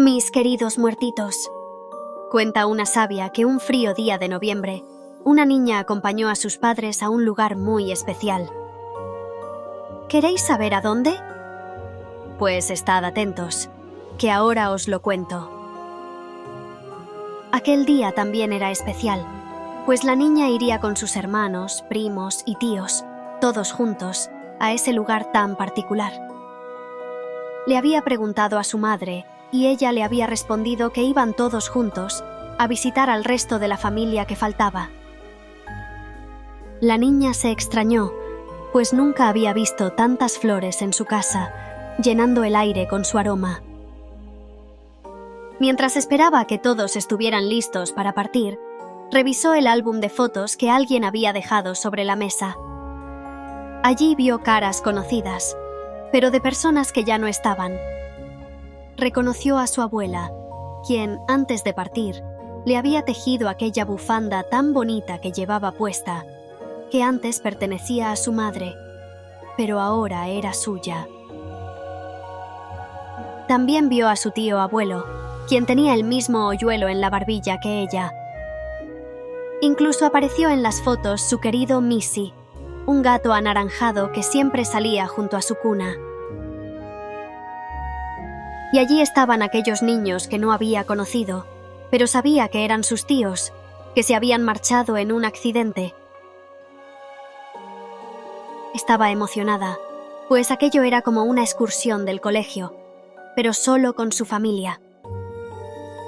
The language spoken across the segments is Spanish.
Mis queridos muertitos, cuenta una sabia que un frío día de noviembre, una niña acompañó a sus padres a un lugar muy especial. ¿Queréis saber a dónde? Pues estad atentos, que ahora os lo cuento. Aquel día también era especial, pues la niña iría con sus hermanos, primos y tíos, todos juntos, a ese lugar tan particular. Le había preguntado a su madre, y ella le había respondido que iban todos juntos a visitar al resto de la familia que faltaba. La niña se extrañó, pues nunca había visto tantas flores en su casa, llenando el aire con su aroma. Mientras esperaba que todos estuvieran listos para partir, revisó el álbum de fotos que alguien había dejado sobre la mesa. Allí vio caras conocidas, pero de personas que ya no estaban. Reconoció a su abuela, quien, antes de partir, le había tejido aquella bufanda tan bonita que llevaba puesta, que antes pertenecía a su madre, pero ahora era suya. También vio a su tío abuelo, quien tenía el mismo hoyuelo en la barbilla que ella. Incluso apareció en las fotos su querido Missy, un gato anaranjado que siempre salía junto a su cuna. Y allí estaban aquellos niños que no había conocido, pero sabía que eran sus tíos, que se habían marchado en un accidente. Estaba emocionada, pues aquello era como una excursión del colegio, pero solo con su familia.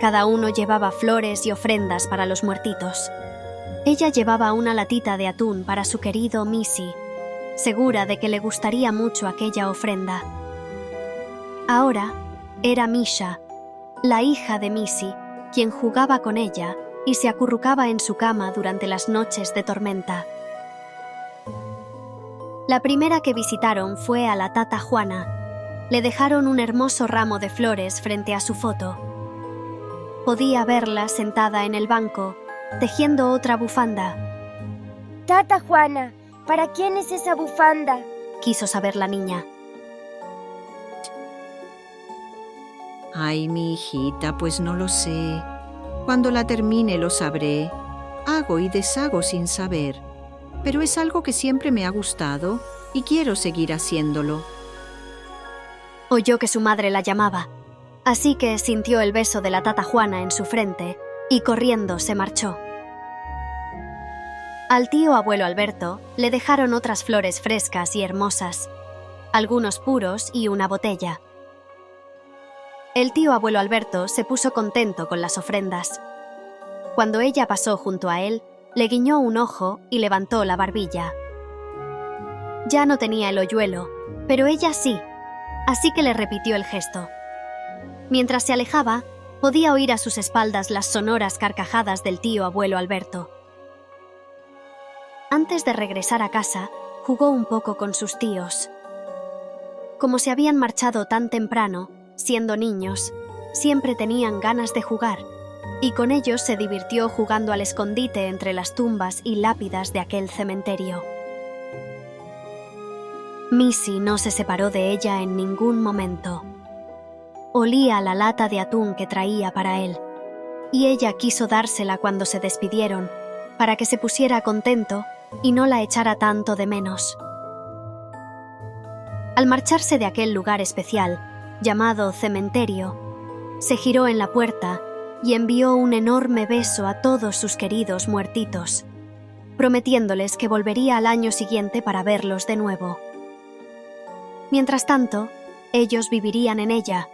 Cada uno llevaba flores y ofrendas para los muertitos. Ella llevaba una latita de atún para su querido Missy, segura de que le gustaría mucho aquella ofrenda. Ahora era Misha, la hija de Missy, quien jugaba con ella y se acurrucaba en su cama durante las noches de tormenta. La primera que visitaron fue a la tata Juana. Le dejaron un hermoso ramo de flores frente a su foto. Podía verla sentada en el banco, tejiendo otra bufanda. Tata Juana, ¿para quién es esa bufanda? Quiso saber la niña. Ay, mi hijita, pues no lo sé. Cuando la termine lo sabré. Hago y deshago sin saber. Pero es algo que siempre me ha gustado y quiero seguir haciéndolo. Oyó que su madre la llamaba, así que sintió el beso de la tata Juana en su frente y corriendo se marchó. Al tío abuelo Alberto le dejaron otras flores frescas y hermosas, algunos puros y una botella. El tío abuelo Alberto se puso contento con las ofrendas. Cuando ella pasó junto a él, le guiñó un ojo y levantó la barbilla. Ya no tenía el hoyuelo, pero ella sí, así que le repitió el gesto. Mientras se alejaba, podía oír a sus espaldas las sonoras carcajadas del tío abuelo Alberto. Antes de regresar a casa, jugó un poco con sus tíos. Como se habían marchado tan temprano, siendo niños, siempre tenían ganas de jugar, y con ellos se divirtió jugando al escondite entre las tumbas y lápidas de aquel cementerio. Missy no se separó de ella en ningún momento. Olía la lata de atún que traía para él, y ella quiso dársela cuando se despidieron, para que se pusiera contento y no la echara tanto de menos. Al marcharse de aquel lugar especial, llamado cementerio, se giró en la puerta y envió un enorme beso a todos sus queridos muertitos, prometiéndoles que volvería al año siguiente para verlos de nuevo. Mientras tanto, ellos vivirían en ella,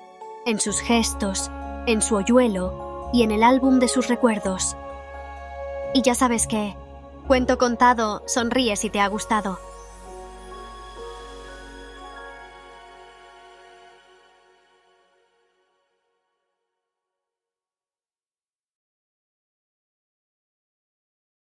en sus gestos, en su hoyuelo y en el álbum de sus recuerdos. Y ya sabes que, cuento contado, sonríe si te ha gustado.